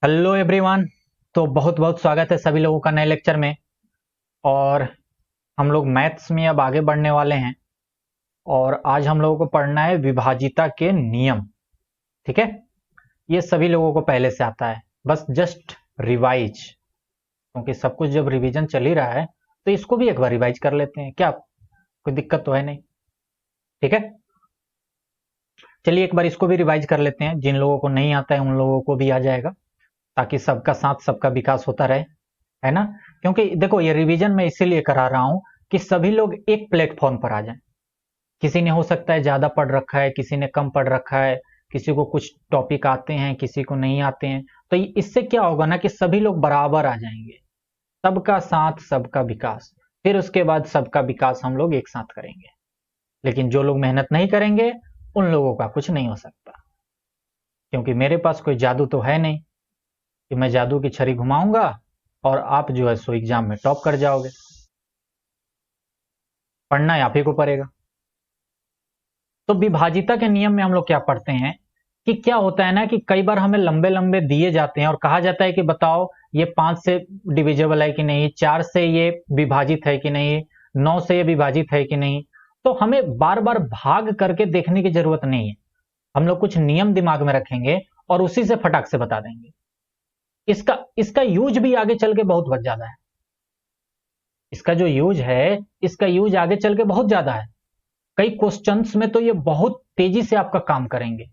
Hello everyone. तो बहुत बहुत स्वागत है सभी लोगों का नए लेक्चर में। और हम लोग मैथ्स में अब आगे बढ़ने वाले हैं। और आज हम लोगों को पढ़ना है विभाजिता के नियम। ठीक है, ये सभी लोगों को पहले से आता है, बस जस्ट रिवाइज, क्योंकि सब कुछ जब रिवीजन चल ही रहा है तो इसको भी एक बार रिवाइज कर लेते हैं। क्या कोई दिक्कत तो है नहीं? ठीक है, चलिए एक बार इसको भी रिवाइज कर लेते हैं। जिन लोगों को नहीं आता है उन लोगों को भी आ जाएगा, ताकि सबका साथ सबका विकास होता रहे, है ना। क्योंकि देखो, ये रिवीजन मैं इसीलिए करा रहा हूं कि सभी लोग एक प्लेटफॉर्म पर आ जाएं। किसी ने हो सकता है ज्यादा पढ़ रखा है, किसी ने कम पढ़ रखा है, किसी को कुछ टॉपिक आते हैं, किसी को नहीं आते हैं। तो इससे क्या होगा ना कि सभी लोग बराबर आ जाएंगे। सबका साथ सबका विकास, फिर उसके बाद सबका विकास हम लोग एक साथ करेंगे। लेकिन जो लोग मेहनत नहीं करेंगे उन लोगों का कुछ नहीं हो सकता, क्योंकि मेरे पास कोई जादू तो है नहीं कि मैं जादू की छड़ी घुमाऊंगा और आप जो है सो एग्जाम में टॉप कर जाओगे। पढ़ना आप ही को पड़ेगा। तो विभाजिता के नियम में हम लोग क्या पढ़ते हैं कि क्या होता है ना कि कई बार हमें लंबे लंबे दिए जाते हैं और कहा जाता है कि बताओ ये 5 से डिविजिबल है कि नहीं, 4 से ये विभाजित है कि नहीं, 9 से ये विभाजित है कि नहीं। तो हमें बार बार भाग करके देखने की जरूरत नहीं है। हम लोग कुछ नियम दिमाग में रखेंगे और उसी से फटाक से बता देंगे। इसका इसका यूज भी आगे चल के बहुत ज्यादा है। इसका जो यूज है, इसका यूज आगे चल के बहुत ज्यादा है। कई क्वेश्चंस में तो ये बहुत तेजी से आपका काम करेंगे।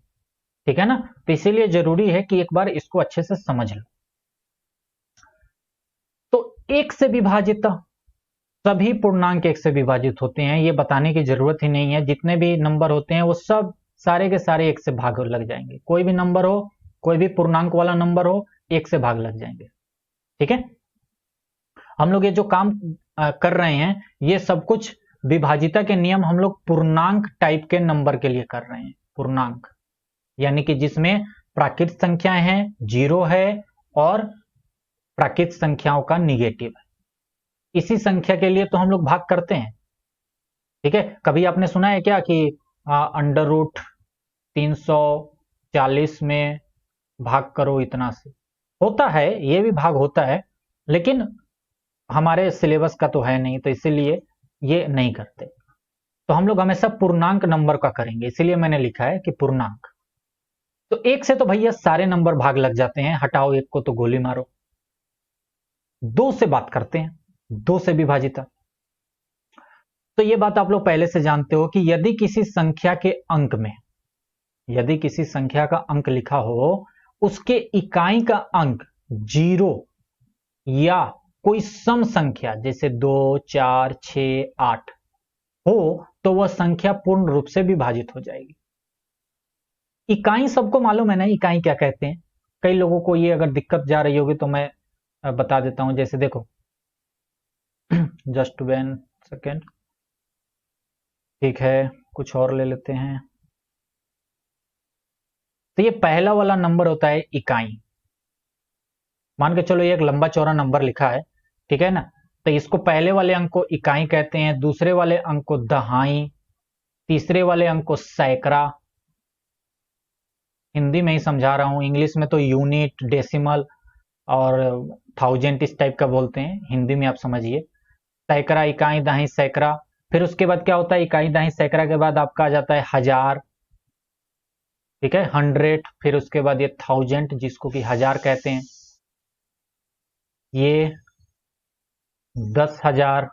ठीक है ना। तो इसीलिए जरूरी है कि एक बार इसको अच्छे से समझ लो। तो एक से विभाजित सभी पूर्णांक एक से विभाजित होते हैं, ये बताने की जरूरत ही नहीं है। जितने भी नंबर होते हैं वो सब सारे के सारे एक से भाग लग जाएंगे। कोई भी नंबर हो, कोई भी पूर्णांक वाला नंबर हो, एक से भाग लग जाएंगे। ठीक है, हम लोग ये जो काम कर रहे हैं ये सब कुछ विभाजिता के नियम हम लोग पूर्णांक टाइप के नंबर के लिए कर रहे हैं। पूर्णांक यानी कि जिसमें प्राकृत संख्याएं हैं, जीरो है, और प्राकृत संख्याओं का निगेटिव है। इसी संख्या के लिए तो हम लोग भाग करते हैं। ठीक है, कभी आपने सुना है क्या कि अंडर रूट 340 में भाग करो इतना से? होता है, ये भी भाग होता है, लेकिन हमारे सिलेबस का तो है नहीं, तो इसीलिए ये नहीं करते। तो हम लोग हमेशा पूर्णांक नंबर का करेंगे, इसीलिए मैंने लिखा है कि पूर्णांक। तो एक से तो भैया सारे नंबर भाग लग जाते हैं, हटाओ एक को तो गोली मारो। दो से बात करते हैं, दो से विभाजित। तो ये बात आप लोग पहले से जानते हो कि यदि किसी संख्या के अंक में, यदि किसी संख्या का अंक लिखा हो, उसके इकाई का अंक जीरो या कोई सम संख्या जैसे 2, 4, 6, 8 हो, तो वह संख्या पूर्ण रूप से विभाजित हो जाएगी। इकाई सबको मालूम है ना, इकाई क्या कहते हैं? कई लोगों को ये अगर दिक्कत जा रही होगी तो मैं बता देता हूं। जैसे देखो, जस्ट वन सेकेंड। ठीक है, कुछ और ले लेते हैं। तो ये पहला वाला नंबर होता है इकाई। मान के चलो ये एक लंबा चौड़ा नंबर लिखा है, ठीक है ना। तो इसको पहले वाले अंक को इकाई कहते हैं, दूसरे वाले अंक को दहाई, तीसरे वाले अंक को सैकड़ा। हिंदी में ही समझा रहा हूं, इंग्लिश में तो यूनिट, डेसिमल और थाउजेंड इस टाइप का बोलते हैं। हिंदी में आप समझिए, सैकड़ा, इकाई, दहाई, सैकड़ा। फिर उसके बाद क्या होता है, इकाई, दहाई, सैकड़ा के बाद आपका आ जाता है हजार। ठीक है, 100। फिर उसके बाद ये थाउजेंड, जिसको कि हजार कहते हैं, ये 10,000,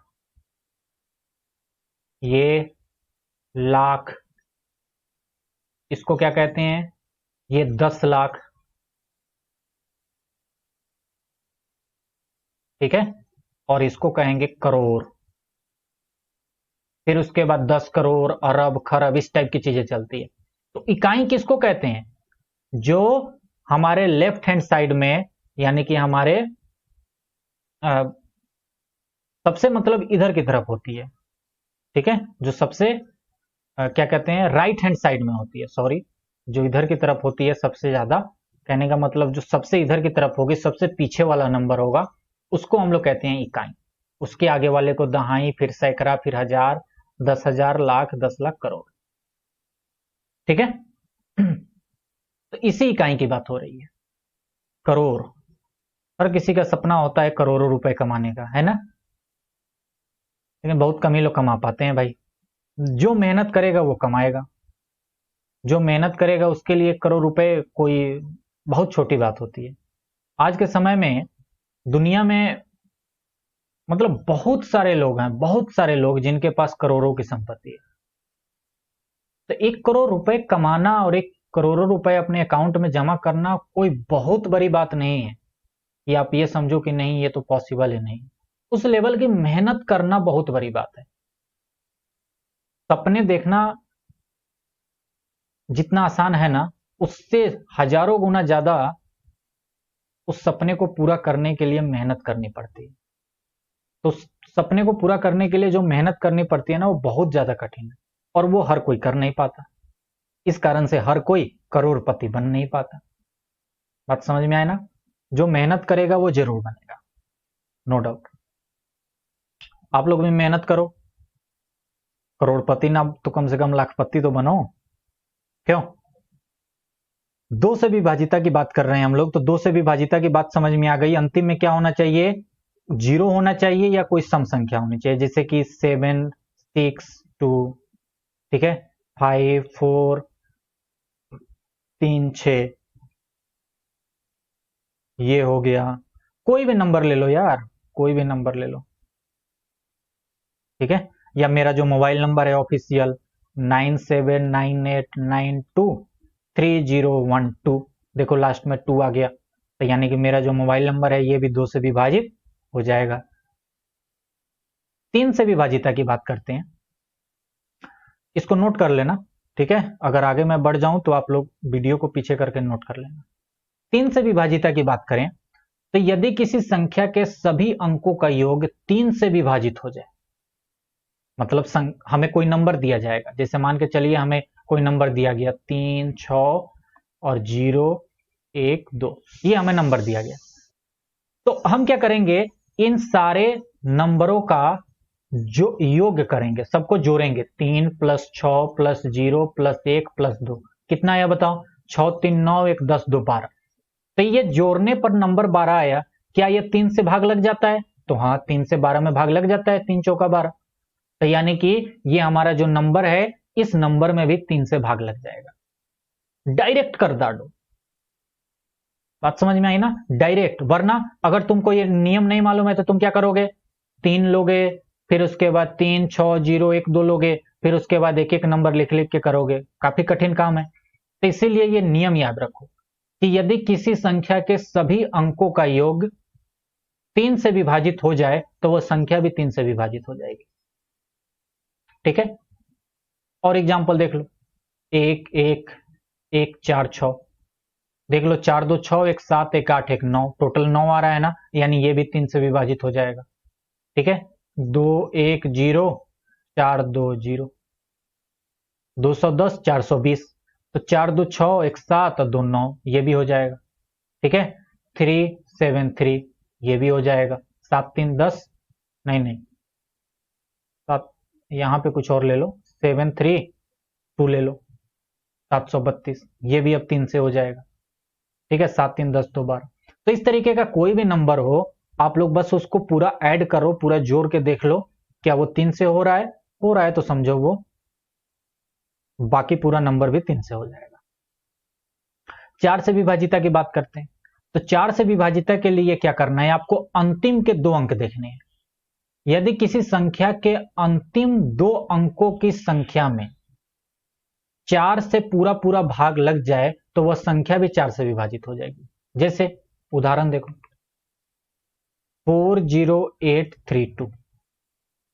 ये लाख, इसको क्या कहते हैं, ये 10 लाख। ठीक है, और इसको कहेंगे करोड़। फिर उसके बाद 10 करोड़, अरब, खरब, इस टाइप की चीजें चलती है। तो इकाई किसको कहते हैं? जो हमारे लेफ्ट हैंड साइड में, यानी कि हमारे अ, सबसे मतलब इधर की तरफ होती है। ठीक है, जो सबसे क्या कहते हैं, राइट हैंड साइड में होती है, सॉरी, जो इधर की तरफ होती है सबसे ज्यादा। कहने का मतलब जो सबसे इधर की तरफ होगी, सबसे पीछे वाला नंबर होगा, उसको हम लोग कहते हैं इकाई। उसके आगे वाले को दहाई, फिर सैकड़ा, फिर हजार, 10,000, लाख, 10 लाख, करोड़। ठीक है। तो इसी इकाई की बात हो रही है। करोड़। हर किसी का सपना होता है करोड़ों रुपए कमाने का, है ना? लेकिन बहुत कम ही लोग कमा पाते हैं भाई। जो मेहनत करेगा वो कमाएगा। जो मेहनत करेगा उसके लिए 1 करोड़ रुपए कोई बहुत छोटी बात होती है। आज के समय में दुनिया में मतलब बहुत सारे लोग हैं, बहुत सारे लोग जिनके पास करोड़ों की संपत्ति है। तो 1 करोड़ रुपए कमाना और 1 करोड़ रुपए अपने अकाउंट में जमा करना कोई बहुत बड़ी बात नहीं है कि आप ये समझो कि नहीं ये तो पॉसिबल है, नहीं। उस लेवल की मेहनत करना बहुत बड़ी बात है। सपने देखना जितना आसान है ना, उससे हजारों गुना ज्यादा उस सपने को पूरा करने के लिए मेहनत करनी पड़ती है। तो सपने को पूरा करने के लिए जो मेहनत करनी पड़ती है ना, वो बहुत ज्यादा कठिन है और वो हर कोई कर नहीं पाता। इस कारण से हर कोई करोड़पति बन नहीं पाता। बात समझ में आए ना? जो मेहनत करेगा वो जरूर बनेगा, नो डाउट। आप लोग भी मेहनत करो, करोड़पति ना तो कम से कम लाखपति तो बनो। क्यों? दो से विभाजिता की बात कर रहे हैं हम लोग, तो दो से विभाजिता की बात समझ में आ गई। अंतिम में क्या होना चाहिए? 0 होना चाहिए या कोई सम संख्या होनी चाहिए, जैसे कि 7, 6, 2, ठीक है, 5, 4, 3, 6, ये हो गया। कोई भी नंबर ले लो यार, कोई भी नंबर ले लो, ठीक है। या मेरा जो मोबाइल नंबर है ऑफिशियल 9798923012, देखो लास्ट में 2 आ गया, तो यानी कि मेरा जो मोबाइल नंबर है ये भी 2 से विभाजित हो जाएगा। 3 से विभाजिता की बात करते हैं, इसको नोट कर लेना, ठीक है। अगर आगे मैं बढ़ जाऊं तो आप लोग वीडियो को पीछे करके नोट कर लेना। 3 से विभाजिता की बात करें तो यदि किसी संख्या के सभी अंकों का योग 3 से विभाजित हो जाए, मतलब हमें कोई नंबर दिया जाएगा, जैसे मान के चलिए हमें कोई नंबर दिया गया 3, 6 और 0, 1, 2, ये हमें नंबर दिया गया। तो हम क्या करेंगे, इन सारे नंबरों का जो योग करेंगे, सबको जोड़ेंगे। 3 + 6 + 0 + 1 + 2 कितना आया बताओ? 6, 3, 9, 1, 10, 2, 12। तो ये जोड़ने पर नंबर 12 आया। क्या ये 3 से भाग लग जाता है? तो हाँ, 3 से 12 में भाग लग जाता है, 3 चौका 12। तो यानी कि ये हमारा जो नंबर है, इस नंबर में भी 3 से भाग लग जाएगा। डायरेक्ट कर डालो। बात समझ में आई ना? डायरेक्ट। वरना अगर तुमको ये नियम नहीं मालूम है तो तुम क्या करोगे? 3 लोगे, फिर उसके बाद 3, 6, 0, 1, 2 लोगे, फिर उसके बाद एक एक नंबर लिख लिख के करोगे। काफी कठिन काम है। तो इसीलिए ये नियम याद रखो कि यदि किसी संख्या के सभी अंकों का योग 3 से विभाजित हो जाए तो वह संख्या भी 3 से विभाजित हो जाएगी। ठीक है। और एग्जाम्पल देख लो, 1, 1, 1, 4, 6, देख लो 4, 2, 6, 1, 7, 1, 8, 1, 9, टोटल 9 आ रहा है ना, यानी ये भी 3 से विभाजित हो जाएगा। ठीक है। 2, 1, 0, 4, 2, 0, 210, 420, तो 4, 2, 6, 1, 7 और 2, 9, ये भी हो जाएगा। ठीक है। 3, 7, 3, ये भी हो जाएगा। 7, 3, 10, नहीं नहीं, 7, यहाँ पे कुछ और ले लो, 7, 3, 2 ले लो, 732, ये भी अब 3 से हो जाएगा। ठीक है। 7, 3, 10, 2, 12। तो इस तरीके का कोई भी नंबर हो, आप लोग बस उसको पूरा ऐड करो, पूरा जोड़ के देख लो क्या वो 3 से हो रहा है। हो रहा है तो समझो वो बाकी पूरा नंबर भी 3 से हो जाएगा। 4 से विभाजिता की बात करते हैं, तो 4 से विभाजिता के लिए क्या करना है, आपको अंतिम के 2 अंक देखने हैं। यदि किसी संख्या के अंतिम 2 अंकों की संख्या में 4 से पूरा पूरा भाग लग जाए तो वह संख्या भी 4 से विभाजित हो जाएगी। जैसे उदाहरण देखो, 40832,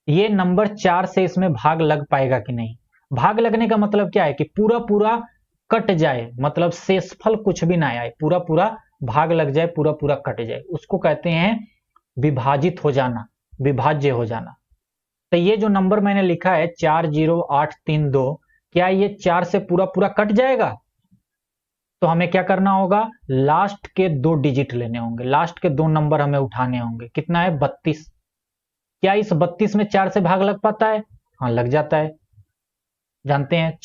ये नंबर 4 से इसमें भाग लग पाएगा कि नहीं? भाग लगने का मतलब क्या है कि पूरा पूरा कट जाए, मतलब शेषफल कुछ भी ना आए, पूरा पूरा भाग लग जाए, पूरा पूरा कट जाए, उसको कहते हैं विभाजित हो जाना, विभाज्य हो जाना। तो ये जो नंबर मैंने लिखा है 40832, क्या ये 4 से पूरा पूरा कट जाएगा? तो हमें क्या करना होगा, लास्ट के 2 डिजिट लेने होंगे, लास्ट के 2 नंबर हमें उठाने होंगे। कितना है? 32। क्या इस 32 में 4 से भाग लग पाता है? हाँ, लग जाता है। जानते हैं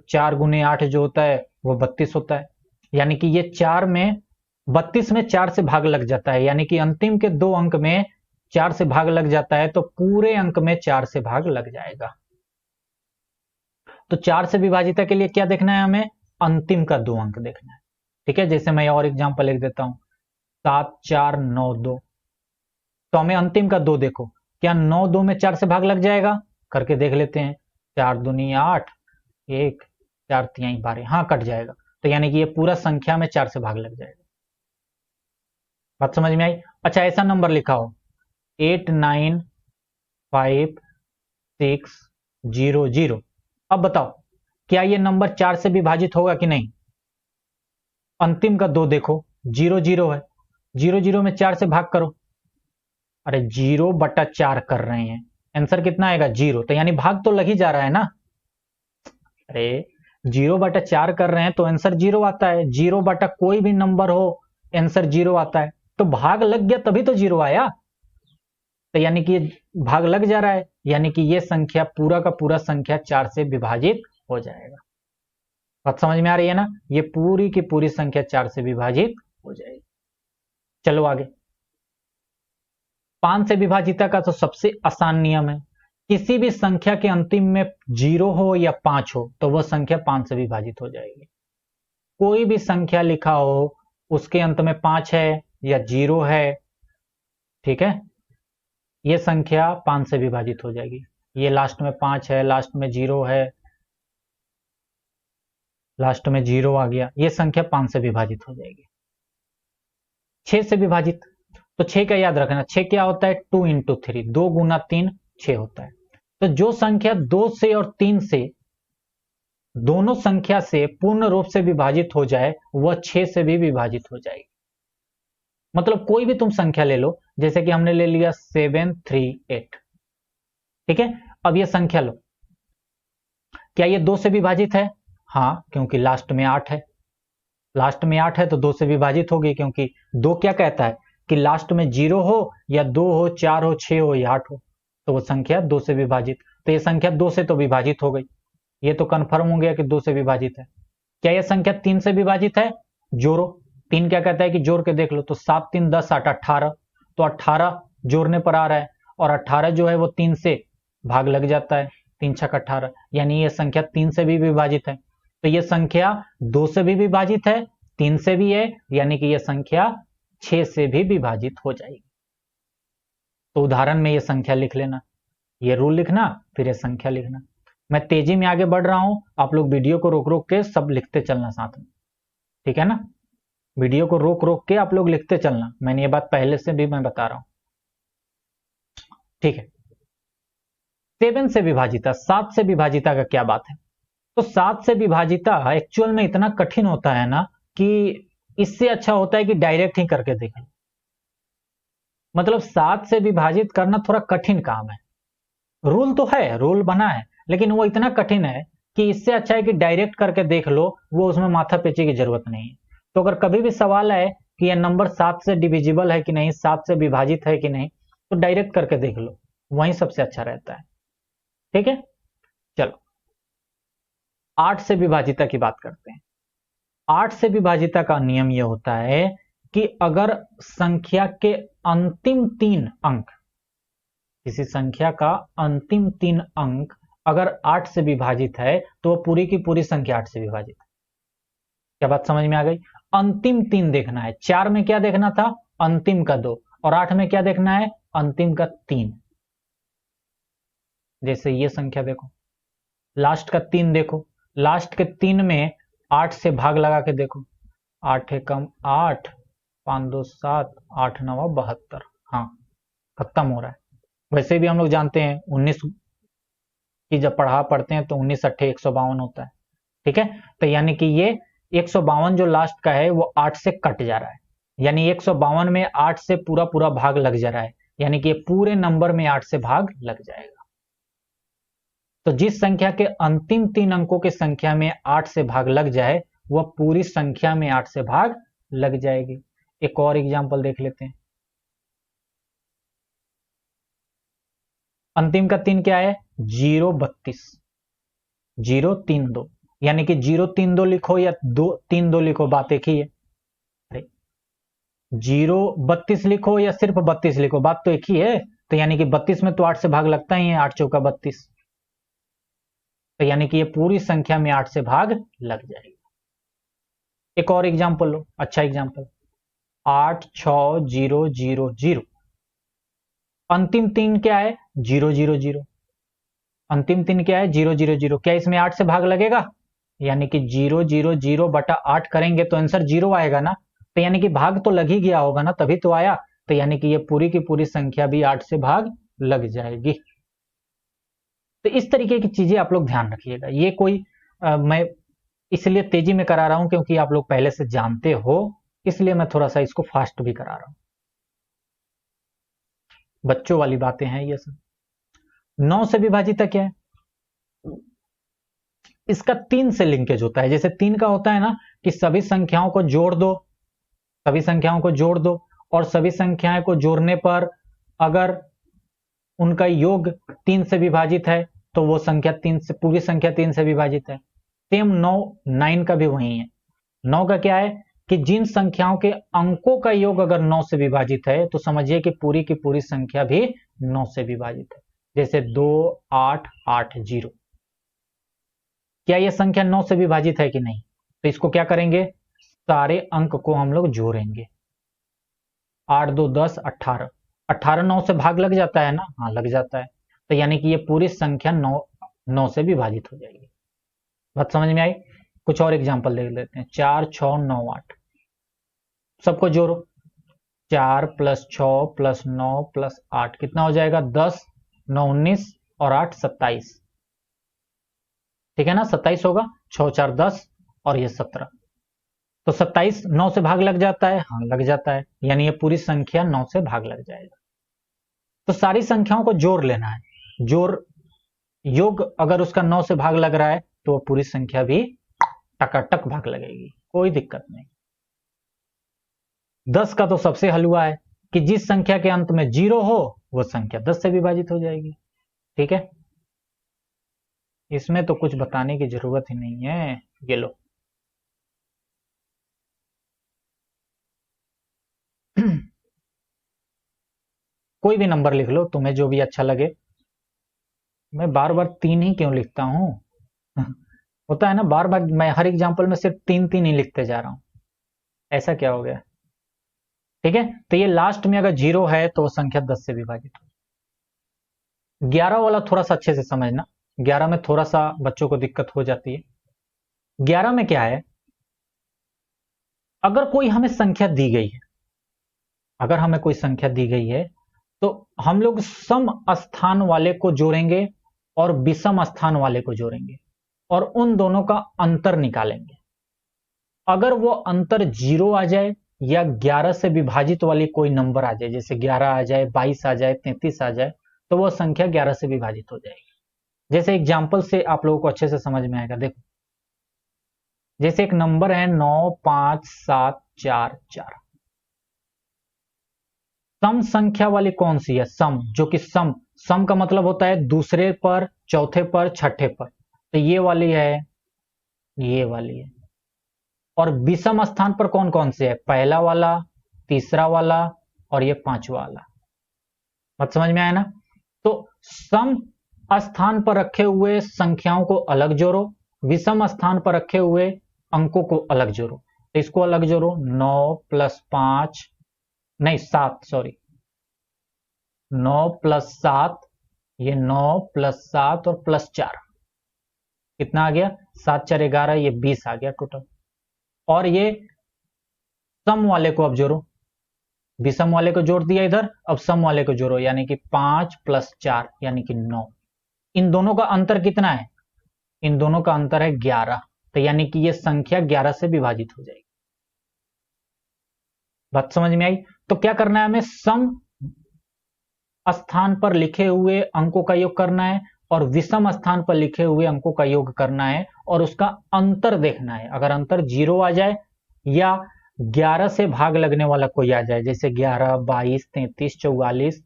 4 गुने 8 जो होता है वो 32 होता है, यानी कि ये 4 में 32 में 4 से भाग लग जाता है, यानी कि अंतिम के 2 अंक में 4 से भाग लग जाता है, तो पूरे अंक में 4 से भाग लग जाएगा। तो 4 से विभाजिता के लिए क्या देखना है हमें? अंतिम का 2 अंक देखना है। ठीक है, जैसे मैं और एग्जांपल लिख देता हूं, 7 4 9 2। तो हमें अंतिम का 2 देखो, क्या 9 2 में 4 से भाग लग जाएगा? करके देख लेते हैं। 4 दूनी 8, 1 4 3 12, हाँ कट जाएगा। तो यानी कि ये पूरा संख्या में 4 से भाग लग जाएगा। बात समझ में आई? अच्छा, ऐसा नंबर लिखा हो 8 9 5 6 0 0। अब बताओ, क्या ये नंबर 4 से विभाजित होगा कि नहीं? अंतिम का 2 देखो, 0 0 है, 0 0 में 4 से भाग करो। अरे 0/4 कर रहे हैं, आंसर कितना आएगा? 0। तो यानी भाग तो लग ही जा रहा है ना। अरे 0/4 कर रहे हैं तो आंसर 0 आता है। 0 बटा कोई भी नंबर हो, आंसर 0 आता है। तो भाग लग गया तभी तो 0 आया। तो यानी कि भाग लग जा रहा है, यानी कि ये संख्या पूरा का पूरा संख्या 4 से विभाजित हो जाएगा। बात समझ में आ रही है ना? ये पूरी की पूरी संख्या 4 से विभाजित हो जाएगी। चलो आगे। 5 से विभाजिता का तो सबसे आसान नियम है, किसी भी संख्या के अंतिम में 0 हो या 5 हो तो वह संख्या 5 से विभाजित हो जाएगी। कोई भी संख्या लिखा हो, उसके अंत में 5 है या 0 है, ठीक है, यह संख्या 5 से विभाजित हो जाएगी। ये लास्ट में 5 है, लास्ट में 0 है, लास्ट में 0 आ गया, यह संख्या 5 से विभाजित हो जाएगी। 6 से विभाजित, तो 6 का याद रखना, 6 क्या होता है? 2 इंटू 3, 2 गुना 3 6 होता है। तो जो संख्या 2 से और 3 से, दोनों संख्या से पूर्ण रूप से विभाजित हो जाए, वह 6 से भी विभाजित हो जाएगी। मतलब कोई भी तुम संख्या ले लो, जैसे कि हमने ले लिया 7 3 8, ठीक है। अब यह संख्या लो, क्या यह 2 से विभाजित है? हाँ, क्योंकि लास्ट में 8 है। लास्ट में 8 है तो 2 से विभाजित होगी, क्योंकि 2 क्या कहता है कि लास्ट में 0 हो या 2 हो, 4 हो, 6 हो या 8 हो, तो वो संख्या 2 से विभाजित। तो ये संख्या 2 से तो विभाजित हो गई, ये तो कंफर्म हो गया कि 2 से विभाजित है। क्या यह संख्या 3 से विभाजित है? जोड़ो, 3 क्या कहता है कि जोड़ के देख लो, तो 7 3 10 8 18, तो 18 जोड़ने पर आ रहा है, और 18 जो है वो 3 से भाग लग जाता है, 3 6 18, यानी यह संख्या 3 से भी विभाजित है। तो यह संख्या 2 से भी विभाजित है, 3 से भी है, यानी कि यह संख्या 6 से भी विभाजित हो जाएगी। तो उदाहरण में यह संख्या लिख लेना, यह रूल लिखना, फिर यह संख्या लिखना। मैं तेजी में आगे बढ़ रहा हूं, आप लोग वीडियो को रोक रोक के सब लिखते चलना साथ में, ठीक है ना? वीडियो को रोक रोक के आप लोग लिखते चलना, मैंने ये बात पहले से भी मैं बता रहा हूं, ठीक है। 7 से विभाजिता, 7 से विभाजिता का क्या बात है? तो 7 से विभाजिता एक्चुअल में इतना कठिन होता है ना, कि इससे अच्छा होता है कि डायरेक्ट ही करके देख लो। मतलब 7 से विभाजित करना थोड़ा कठिन काम है, रूल तो है, रूल बना है, लेकिन वो इतना कठिन है कि इससे अच्छा है कि डायरेक्ट करके देख लो, वो उसमें माथा पेची की जरूरत नहीं है। तो अगर कभी भी सवाल है कि यह नंबर 7 से डिविजिबल है कि नहीं, 7 से विभाजित है कि नहीं, तो डायरेक्ट करके देख लो, वही सबसे अच्छा रहता है, ठीक है। चलो 8 से विभाजिता की बात करते हैं। 8 से विभाजिता का नियम यह होता है कि अगर संख्या के अंतिम 3 अंक, किसी संख्या का अंतिम 3 अंक अगर 8 से विभाजित है, तो वह पूरी की पूरी संख्या 8 से विभाजित है। क्या बात समझ में आ गई? अंतिम 3 देखना है, 4 में क्या देखना था? अंतिम का 2, और 8 में क्या देखना है? अंतिम का 3। जैसे ये संख्या देखो, लास्ट का 3 देखो, लास्ट के 3 में 8 से भाग लगा के देखो, 8 एकम 8, 5 2 7, 8 9 72, हाँ खत्म हो रहा है। वैसे भी हम लोग जानते हैं 19 की जब पढ़ते हैं तो 19 अट्ठे 152 होता है, ठीक है। तो यानी कि ये 152 जो लास्ट का है वो 8 से कट जा रहा है, यानी 152 में 8 से पूरा पूरा भाग लग जा रहा है, यानी कि ये पूरे नंबर में 8 से भाग लग जाएगा। तो जिस संख्या के अंतिम 3 अंकों की संख्या में 8 से भाग लग जाए, वह पूरी संख्या में 8 से भाग लग जाएगी। एक और एग्जांपल देख लेते हैं। अंतिम का 3 क्या है? 0 32, 0 3 2, यानी कि 0 3 2 लिखो या 2 3 2 लिखो, बात एक ही है। जीरो 32 लिखो या सिर्फ 32 लिखो, बात तो एक ही है। तो यानी कि 32 में तो 8 से भाग लगता ही है, 8 चौका 32। तो यानी कि ये पूरी संख्या में 8 से भाग लग जाएगा। एक और एग्जाम्पल लो, अच्छा एग्जाम्पल, 86000। अंतिम 3 क्या है? 000। अंतिम 3 क्या है? 000। क्या इसमें 8 से भाग लगेगा? यानी कि 000/8 करेंगे तो आंसर 0 आएगा ना। तो यानी कि भाग तो लग ही गया होगा ना, तभी तो आया। तो यानी कि ये पूरी की पूरी संख्या भी 8 से भाग लग जाएगी। तो इस तरीके की चीजें आप लोग ध्यान रखिएगा। ये कोई मैं इसलिए तेजी में करा रहा हूं क्योंकि आप लोग पहले से जानते हो, इसलिए मैं थोड़ा सा इसको फास्ट भी करा रहा हूं। बच्चों वाली बातें हैं ये सब। 9 से विभाजित क्या है? इसका 3 से लिंकेज होता है। जैसे 3 का होता है ना कि सभी संख्याओं को जोड़ दो, सभी संख्याओं को जोड़ दो, और सभी संख्याएं को जोड़ने पर अगर उनका योग 3 से विभाजित है तो वो संख्या 3 से, पूरी संख्या 3 से विभाजित है। सेम 9 का भी वही है। 9 का क्या है कि जिन संख्याओं के अंकों का योग अगर 9 से विभाजित है तो समझिए कि पूरी की पूरी संख्या भी 9 से विभाजित है। जैसे 2880, क्या यह संख्या 9 से विभाजित है कि नहीं? तो इसको क्या करेंगे, सारे अंक को हम लोग जोड़ेंगे। 8 2 10 18, 18 9 से भाग लग जाता है ना? हाँ लग जाता है। तो यानी कि ये पूरी संख्या 9 से विभाजित हो जाएगी। बात समझ में आई? कुछ और एग्जांपल देख लेते हैं। 4 6 9 8, सबको जोड़ो। 4 + 6 + 9 + 8 कितना हो जाएगा? 10, 9 19 और 8 27। ठीक है ना? 27 होगा। 6 4 10 और ये 17। तो 27 9 से भाग लग जाता है? हाँ लग जाता है। यानी ये पूरी संख्या 9 से भाग लग जाएगा। तो सारी संख्याओं को जोड़ लेना है। जोड़ योग अगर उसका 9 से भाग लग रहा है तो पूरी संख्या भी टकाटक भाग लगेगी, कोई दिक्कत नहीं। 10 का तो सबसे हलवा है कि जिस संख्या के अंत में 0 हो वो संख्या 10 से विभाजित हो जाएगी। ठीक है, इसमें तो कुछ बताने की जरूरत ही नहीं है। ये लो कोई भी नंबर लिख लो, तुम्हें जो भी अच्छा लगे। मैं बार बार 3 ही क्यों लिखता हूं? होता है ना, बार बार मैं हर एग्जाम्पल में सिर्फ 3 ही लिखते जा रहा हूं। ऐसा क्या हो गया? ठीक है, तो ये लास्ट में अगर 0 है तो संख्या 10 से विभाजित हो। 11 वाला थोड़ा सा अच्छे से समझना। 11 में थोड़ा सा बच्चों को दिक्कत हो जाती है। 11 में क्या है, अगर कोई हमें संख्या दी गई है, अगर हमें कोई संख्या दी गई है तो हम लोग सम स्थान वाले को जोड़ेंगे और विषम स्थान वाले को जोड़ेंगे और उन दोनों का अंतर निकालेंगे। अगर वो अंतर 0 आ जाए या 11 से विभाजित वाली कोई नंबर आ जाए, जैसे 11 आ जाए, 22 आ जाए, 33 आ जाए, तो वो संख्या 11 से विभाजित हो जाएगी। जैसे एग्जाम्पल से आप लोगों को अच्छे से समझ में आएगा। देखो, जैसे एक नंबर है 95744, सम संख्या वाली कौन सी है? सम, जो कि सम, सम का मतलब होता है दूसरे पर, चौथे पर, छठे पर। तो ये वाली है, ये वाली है। और विषम स्थान पर कौन कौन से है? पहला वाला, तीसरा वाला और ये पांचवा वाला। बात समझ में आया ना? तो सम स्थान पर रखे हुए संख्याओं को अलग जोड़ो, विषम स्थान पर रखे हुए अंकों को अलग जोड़ो। तो इसको अलग जोड़ो, 9 + 5, नहीं 7, सॉरी, 9 + 7, ये 9 + 7 और +4 कितना आ गया? 7 4 11, ये 20 आ गया टोटल। और ये सम वाले को अब जोड़ो, विषम वाले को जोड़ दिया इधर, अब सम वाले को जोड़ो, यानी कि 5 + 4 यानी कि 9। इन दोनों का अंतर कितना है? इन दोनों का अंतर है 11। तो यानी कि ये संख्या 11 से विभाजित हो जाएगी। बात समझ में आई? तो क्या करना है हमें? सम स्थान पर लिखे हुए अंकों का योग करना है और विषम स्थान पर लिखे हुए अंकों का योग करना है और उसका अंतर देखना है। अगर अंतर 0 आ जाए या 11 से भाग लगने वाला कोई आ जाए, जैसे 11 22 33 44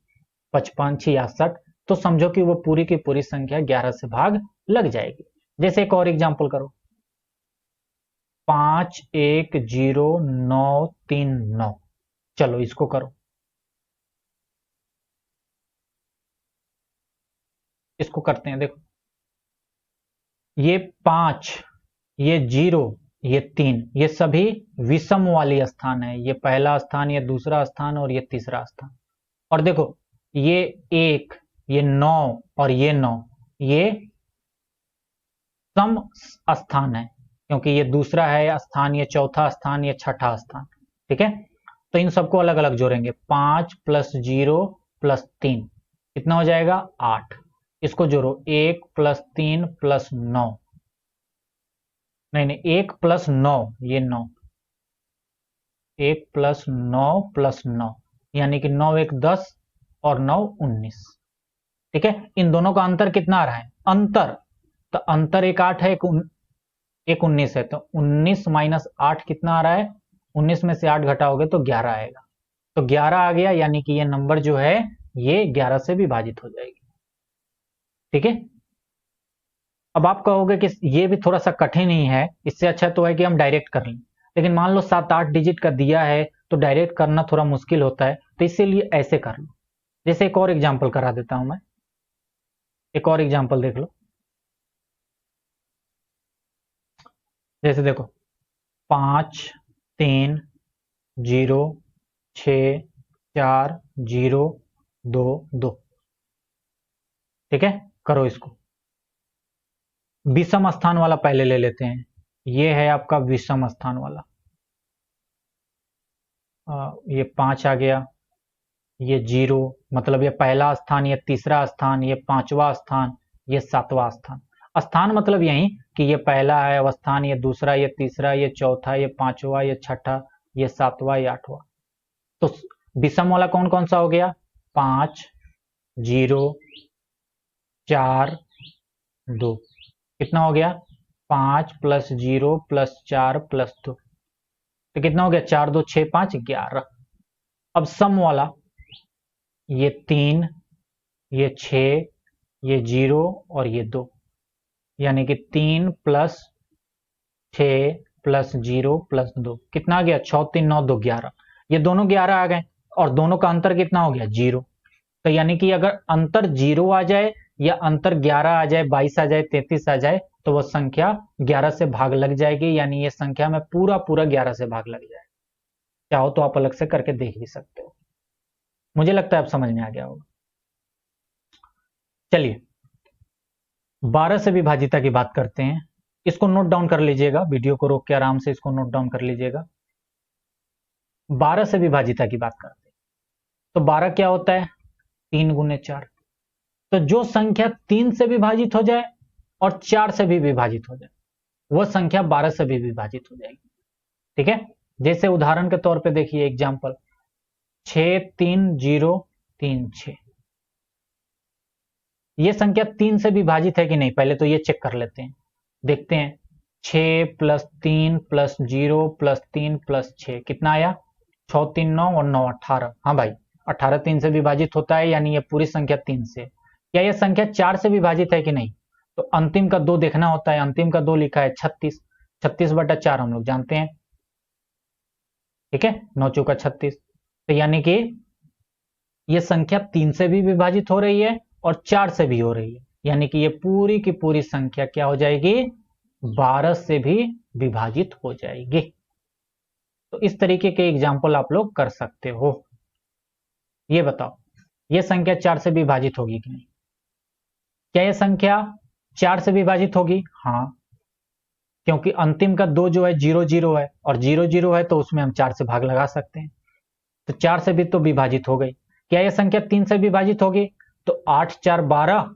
55 66, तो समझो कि वो पूरी की पूरी संख्या 11 से भाग लग जाएगी। जैसे एक और एग्जाम्पल करो, 510939, चलो इसको करो, इसको करते हैं। देखो ये 5, ये 0, ये 3, ये सभी विषम वाली स्थान है। ये पहला स्थान, ये दूसरा स्थान और ये तीसरा स्थान। और देखो ये 1, ये 9 और ये 9, ये सम स्थान है, क्योंकि ये दूसरा है स्थान, ये चौथा स्थान, ये छठा स्थान। ठीक है, तो इन सबको अलग अलग जोड़ेंगे। 5 प्लस 0 प्लस 3 कितना हो जाएगा? 8। इसको जोड़ो, 1 प्लस 3 प्लस 9, नहीं नहीं, 1 प्लस 9, ये 9, 1 प्लस 9 प्लस 9, यानी कि 9 1 10 और 9 19। ठीक है, इन दोनों का अंतर कितना आ रहा है? अंतर, तो अंतर एक 8 है, एक 19 है, तो 19 माइनस 8 कितना आ रहा है? 19 में से 8 घटाओगे तो 11 आएगा। तो 11 आ गया, यानी कि ये नंबर जो है ये 11 से विभाजित हो जाएगी। ठीक है, अब आप कहोगे कि ये भी थोड़ा सा कठिन ही है, इससे अच्छा तो है कि हम डायरेक्ट कर लें। लेकिन मान लो 7-8 डिजिट का दिया है तो डायरेक्ट करना थोड़ा मुश्किल होता है, तो इसीलिए ऐसे कर लो। जैसे एक और एग्जाम्पल करा देता हूं मैं, एक और एग्जाम्पल देख लो। जैसे देखो 5 3 0 6 4 0 2 2। ठीक है, करो इसको। विषम स्थान वाला पहले ले लेते हैं। ये है आपका विषम स्थान वाला। ये 5 आ गया, ये 0, मतलब ये पहला स्थान, ये तीसरा स्थान, ये पांचवा स्थान, ये सातवां स्थान। स्थान मतलब यही कि ये पहला है अवस्थान, ये दूसरा, ये तीसरा, ये चौथा, ये पांचवा, ये छठा, ये सातवां, ये आठवां। तो विषम वाला कौन कौन सा हो गया? 5 0 4 2। कितना हो गया? 5 प्लस 0 प्लस 4 प्लस 2, तो कितना हो गया? 4 2 6 5 11। अब सम वाला, ये 3, ये 6, ये 0 और ये 2, यानी कि 3 प्लस 6 प्लस 0 प्लस 2 कितना आ गया? 6 3 9 2 11। ये दोनों 11 आ गए और दोनों का अंतर कितना हो गया? 0। तो यानी कि अगर अंतर 0 आ जाए या अंतर 11 आ जाए, 22 आ जाए, 33 आ जाए, तो वह संख्या 11 से भाग लग जाएगी, यानी ये संख्या में पूरा पूरा 11 से भाग लग जाएगा। चाहो तो आप अलग से करके देख भी सकते हो। मुझे लगता है अब समझ में आ गया होगा। चलिए 12 से विभाजिता की बात करते हैं। इसको नोट डाउन कर लीजिएगा, वीडियो को रोक के आराम से इसको नोट डाउन कर लीजिएगा। 12 से विभाजिता की बात करते हैं तो 12 क्या होता है? 3 गुने 4। तो जो संख्या 3 से विभाजित हो जाए और 4 से भी विभाजित हो जाए, वह संख्या 12 से भी विभाजित हो जाएगी। ठीक है, जैसे उदाहरण के तौर पे देखिए एग्जाम्पल 6 3 0 3 6। ये संख्या 3 से विभाजित है कि नहीं, पहले तो ये चेक कर लेते हैं। देखते हैं 6 प्लस 3 प्लस 0 प्लस 3 प्लस 6 कितना आया? 6 3 9 और 9 18। हाँ भाई, 18 3 से विभाजित होता है, यानी ये पूरी संख्या 3 से। क्या यह संख्या 4 से विभाजित है कि नहीं? तो अंतिम का 2 देखना होता है। अंतिम का 2 लिखा है 36, 36 बटा 4 हम लोग जानते हैं। ठीक है, 9 चौका 36। तो यानी कि ये संख्या 3 से भी विभाजित हो रही है और 4 से भी हो रही है, यानी कि ये पूरी की पूरी संख्या क्या हो जाएगी? 12 से भी विभाजित हो जाएगी। तो इस तरीके के एग्जाम्पल आप लोग कर सकते हो। ये बताओ, ये संख्या 4 से विभाजित होगी कि नहीं? क्या यह संख्या 4 से विभाजित होगी? हाँ, क्योंकि अंतिम का 2 जो है 0 0 है और 0 0 है तो उसमें हम 4 से भाग लगा सकते हैं, तो 4 से भी तो विभाजित हो गई। क्या यह संख्या 3 से विभाजित होगी? तो 8 4 12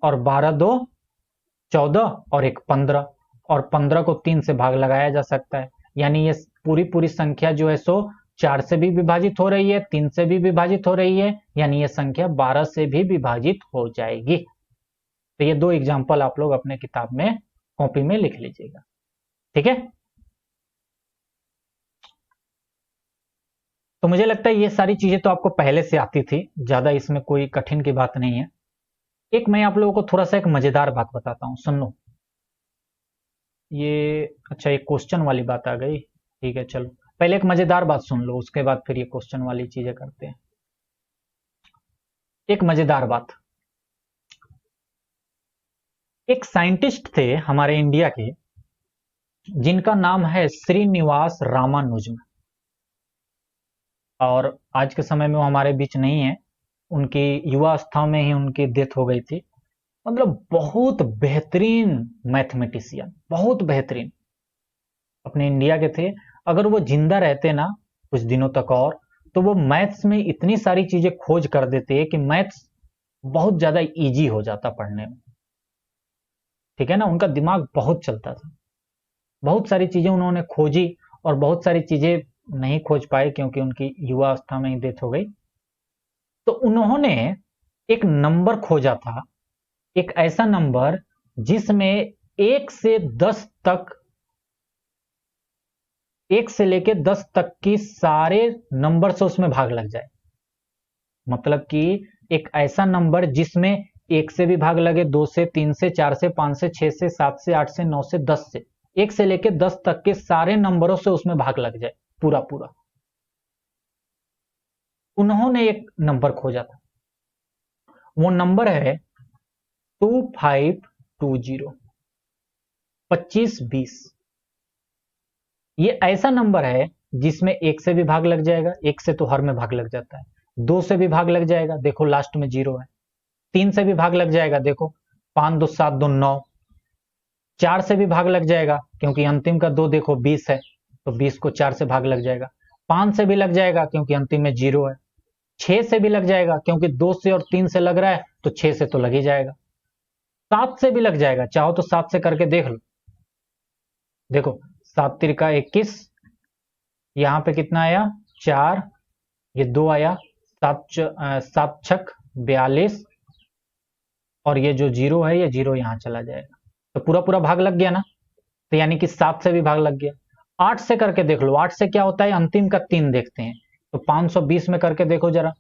और 12 2 14 और 1 15, और 15 को 3 से भाग लगाया जा सकता है, यानी ये पूरी पूरी संख्या जो है सो 4 से भी विभाजित हो रही है, 3 से भी विभाजित हो रही है, यानी ये संख्या 12 से भी विभाजित हो जाएगी। तो ये 2 एग्जाम्पल आप लोग अपने किताब में कॉपी में लिख लीजिएगा। ठीक है, तो मुझे लगता है ये सारी चीजें तो आपको पहले से आती थी, ज्यादा इसमें कोई कठिन की बात नहीं है। एक मैं आप लोगों को थोड़ा सा एक मजेदार बात बताता हूं, सुन लो। ये अच्छा, एक क्वेश्चन वाली बात आ गई। ठीक है, चलो पहले एक मजेदार बात सुन लो, उसके बाद फिर ये क्वेश्चन वाली चीजें करते हैं। एक मजेदार बात, एक साइंटिस्ट थे हमारे इंडिया के, जिनका नाम है श्रीनिवास रामानुजन, और आज के समय में वो हमारे बीच नहीं है। उनकी युवावस्था में ही उनकी डेथ हो गई थी। मतलब बहुत बेहतरीन मैथमेटिशियन, बहुत बेहतरीन, अपने इंडिया के थे। अगर वो जिंदा रहते ना कुछ दिनों तक और, तो वो मैथ्स में इतनी सारी चीजें खोज कर देते कि मैथ्स बहुत ज्यादा इजी हो जाता पढ़ने में। ठीक है ना, उनका दिमाग बहुत चलता था, बहुत सारी चीजें उन्होंने खोजी, और बहुत सारी चीजें नहीं खोज पाए क्योंकि उनकी युवा अवस्था में ही डेथ हो गई। तो उन्होंने एक नंबर खोजा था, एक ऐसा नंबर जिसमें 1 से 10 तक, 1 से लेके 10 तक की सारे नंबर से उसमें भाग लग जाए। मतलब कि एक ऐसा नंबर जिसमें 1 से भी भाग लगे, 2 से, 3 से, 4 से, 5 से, 6 से, 7 से, 8 से, 9 से, 10 से, 1 से लेके 10 तक के सारे नंबरों से उसमें भाग लग जाए पूरा पूरा। उन्होंने एक नंबर खोजा था, वो नंबर है 2520, 2520। ये ऐसा नंबर है जिसमें 1 से भी भाग लग जाएगा, 1 से तो हर में भाग लग जाता है, 2 से भी भाग लग जाएगा, देखो लास्ट में 0 है, 3 से भी भाग लग जाएगा, देखो 5 2 7 2 9, 4 से भी भाग लग जाएगा क्योंकि अंतिम का 2 देखो 20 है, तो 20 को 4 से भाग लग जाएगा, 5 से भी लग जाएगा क्योंकि अंतिम में 0 है, 6 से भी लग जाएगा क्योंकि 2 से और 3 से लग रहा है तो 6 से तो लग ही जाएगा, 7 से भी लग जाएगा, चाहो तो 7 से करके देख लो, देखो 7 तिरका 21, यहां पे कितना आया 4, ये 2 आया, 7 छक 42, और ये जो 0 है ये 0 यहां चला जाएगा, तो पूरा पूरा भाग लग गया ना। तो यानी कि 7 से भी भाग लग गया। 8 से करके देख लो, 8 से क्या होता है, अंतिम का 3 देखते हैं, तो 520 में करके देखो जरा,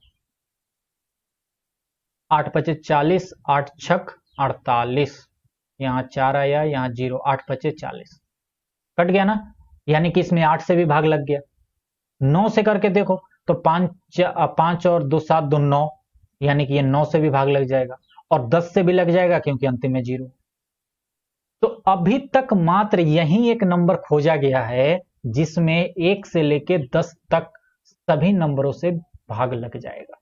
8 पचे 40, 8 छक 48, यहाँ 4 आया, यहाँ 0, 8 पचे 40, कट गया ना, यानी कि इसमें 8 से भी भाग लग गया। 9 से करके देखो तो 5 और 2 7 2 9, यानी कि ये 9 से भी भाग लग जाएगा, और 10 से भी लग जाएगा क्योंकि अंतिम में 0। तो अभी तक मात्र यही एक नंबर खोजा गया है जिसमें 1 से लेके 10 तक सभी नंबरों से भाग लग जाएगा।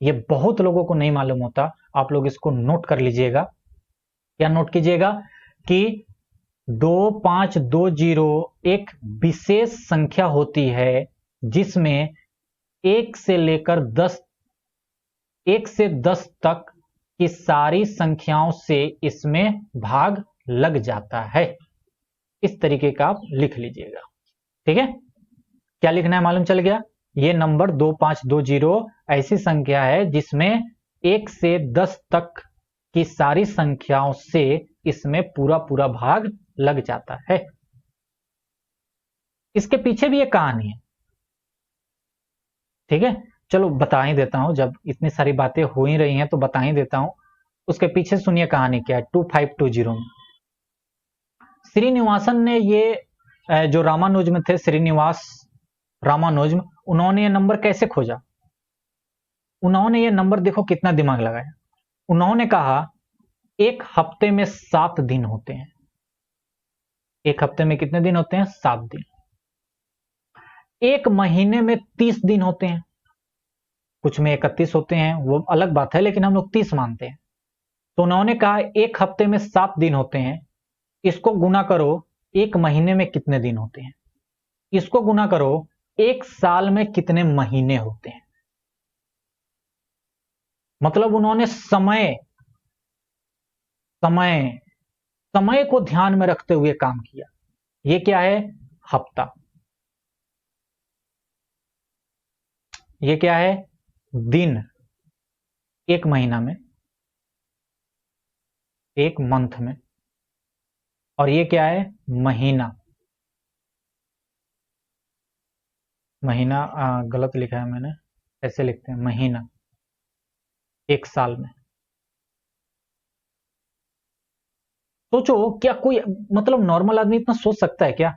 ये बहुत लोगों को नहीं मालूम होता, आप लोग इसको नोट कर लीजिएगा। क्या नोट कीजिएगा कि 2520 एक विशेष संख्या होती है जिसमें 1 से लेकर 10, 1 से 10 तक की सारी संख्याओं से इसमें भाग लग जाता है। इस तरीके का आप लिख लीजिएगा, ठीक है। क्या लिखना है मालूम चल गया। ये नंबर 2520 ऐसी संख्या है जिसमें 1 से 10 तक की सारी संख्याओं से इसमें पूरा पूरा भाग लग जाता है। इसके पीछे भी एक कहानी है, ठीक है। चलो बता ही देता हूं, जब इतनी सारी बातें हो ही रही हैं तो बता ही देता हूं। उसके पीछे सुनिए कहानी क्या है। 2520 में श्रीनिवासन ने ये जो रामानुजम थे, श्रीनिवास रामानुजम, उन्होंने ये नंबर कैसे खोजा। उन्होंने ये नंबर देखो कितना दिमाग लगाया। उन्होंने कहा एक हफ्ते में 7 दिन होते हैं। एक हफ्ते में कितने दिन होते हैं, 7 दिन। एक महीने में 30 दिन होते हैं, कुछ में 31 होते हैं, वो अलग बात है, लेकिन हम लोग 30 मानते हैं। तो उन्होंने कहा एक हफ्ते में 7 दिन होते हैं, इसको गुना करो एक महीने में कितने दिन होते हैं, इसको गुना करो एक साल में कितने महीने होते हैं। मतलब उन्होंने समय समय समय को ध्यान में रखते हुए काम किया। ये क्या है, हफ्ता। ये क्या है, दिन एक महीना में, एक मंथ में। और ये क्या है, महीना। महीना गलत लिखा है मैंने, ऐसे लिखते हैं महीना, एक साल में। सोचो क्या कोई मतलब नॉर्मल आदमी इतना सोच सकता है क्या,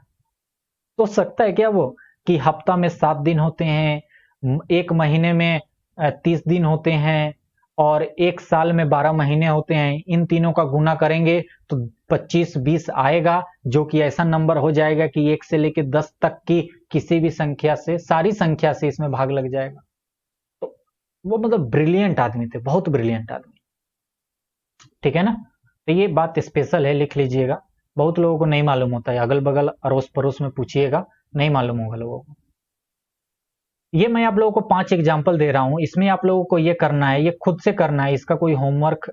सोच सकता है क्या वो कि हफ्ता में 7 दिन होते हैं, एक महीने में 30 दिन होते हैं और एक साल में 12 महीने होते हैं। इन तीनों का गुना करेंगे तो 25-20 आएगा, जो कि ऐसा नंबर हो जाएगा कि 1 से लेकर 10 तक की किसी भी संख्या से, सारी संख्या से इसमें भाग लग जाएगा। तो वो मतलब ब्रिलियंट आदमी थे, बहुत ब्रिलियंट आदमी। ठीक है ना। तो ये बात स्पेशल है, लिख लीजिएगा। बहुत लोगों को नहीं मालूम होता है, अगल बगल अड़ोस पड़ोस में पूछिएगा, नहीं मालूम होगा लोगों को। ये मैं आप लोगों को 5 एग्जाम्पल दे रहा हूं, इसमें आप लोगों को ये करना है, ये खुद से करना है। इसका कोई होमवर्क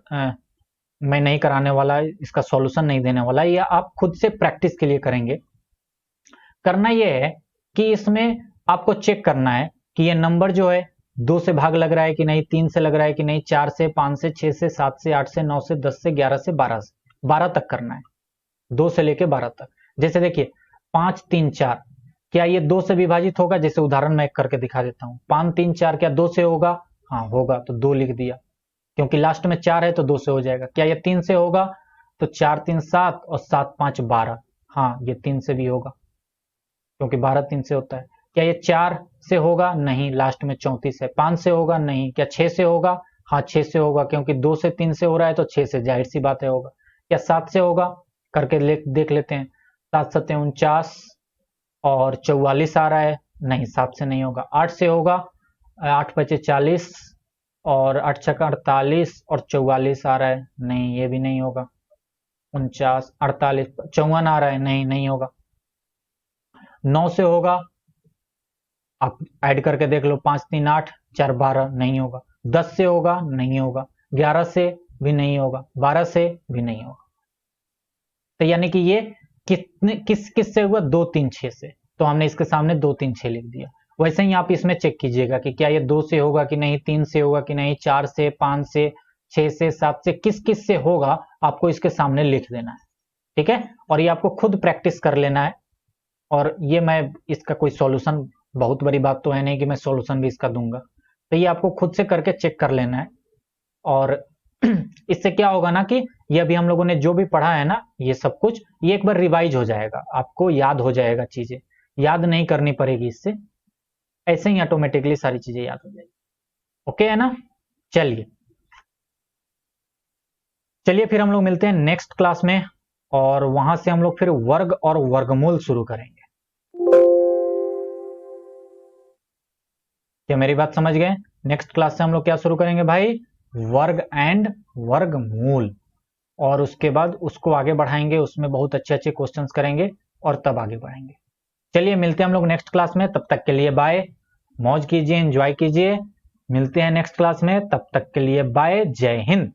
मैं नहीं कराने वाला, इसका सॉल्यूशन नहीं देने वाला, ये आप खुद से प्रैक्टिस के लिए करेंगे। करना ये है कि इसमें आपको चेक करना है कि ये नंबर जो है 2 से भाग लग रहा है कि नहीं, 3 से लग रहा है कि नहीं, 4 से, 5 से, 6 से, 7 से, 8 से, 9 से, 10 से, 11 से, 12 तक करना है। 2 से लेके 12 तक। जैसे देखिए 5 3 4, क्या ये 2 से विभाजित होगा? जैसे उदाहरण मैं करके दिखा देता हूं। 5 3 4 क्या 2 से होगा? हाँ होगा, तो 2 लिख दिया, क्योंकि लास्ट में 4 है तो 2 से हो जाएगा। क्या ये 3 से होगा? तो 4 3 7 और 7 5 12, हाँ ये 3 से भी होगा, क्योंकि 12 3 से होता है। क्या ये 4 से होगा? नहीं, लास्ट में 34 है। 5 से होगा? नहीं। क्या 6 से होगा? हाँ 6 से होगा, क्योंकि 2 से 3 से हो रहा है तो 6 से, जाहिर सी बात है होगा। क्या 7 से होगा? करके देख लेते हैं। 7 7 49 और 44 आ रहा है, नहीं 7 से नहीं होगा। 8 से होगा? 8 5 40 और 8 6 48 और 44 आ रहा है, नहीं ये भी नहीं होगा। 49 48 54 आ रहा है, नहीं नहीं होगा। 9 से होगा? आप ऐड करके देख लो, 5 3 8 4 12, नहीं होगा। 10 से होगा? नहीं होगा। 11 से भी नहीं होगा। 12 से भी नहीं होगा। तो यानी कि ये किस से हुआ? 2 3 6 से, तो हमने इसके सामने 2 3 6 लिख दिया। वैसे ही आप इसमें चेक कीजिएगा कि क्या ये 2 से होगा कि नहीं, 3 से होगा कि नहीं, 4 से, 5 से, 6 से, 7 से, किस से होगा, आपको इसके सामने लिख देना है। ठीक है, और ये आपको खुद प्रैक्टिस कर लेना है। और ये मैं इसका कोई सॉल्यूशन, बहुत बड़ी बात तो है नहीं कि मैं सॉल्यूशन भी इसका दूंगा, तो ये आपको खुद से करके चेक कर लेना है। और इससे क्या होगा ना कि ये अभी हम लोगों ने जो भी पढ़ा है ना, ये सब कुछ, ये एक बार रिवाइज हो जाएगा, आपको याद हो जाएगा, चीजें याद नहीं करनी पड़ेगी इससे, ऐसे ही ऑटोमेटिकली सारी चीजें याद हो जाएगी। ओके है ना। चलिए चलिए फिर हम लोग मिलते हैं नेक्स्ट क्लास में, और वहां से हम लोग फिर वर्ग और वर्गमूल शुरू करेंगे। क्या मेरी बात समझ गए? नेक्स्ट क्लास से हम लोग क्या शुरू करेंगे भाई? वर्ग एंड वर्गमूल, और उसके बाद उसको आगे बढ़ाएंगे, उसमें बहुत अच्छे अच्छे क्वेश्चंस करेंगे और तब आगे बढ़ेंगे। चलिए मिलते हैं हम लोग नेक्स्ट क्लास में, तब तक के लिए बाय, मौज कीजिए, एंजॉय कीजिए। मिलते हैं नेक्स्ट क्लास में, तब तक के लिए बाय, जय हिंद।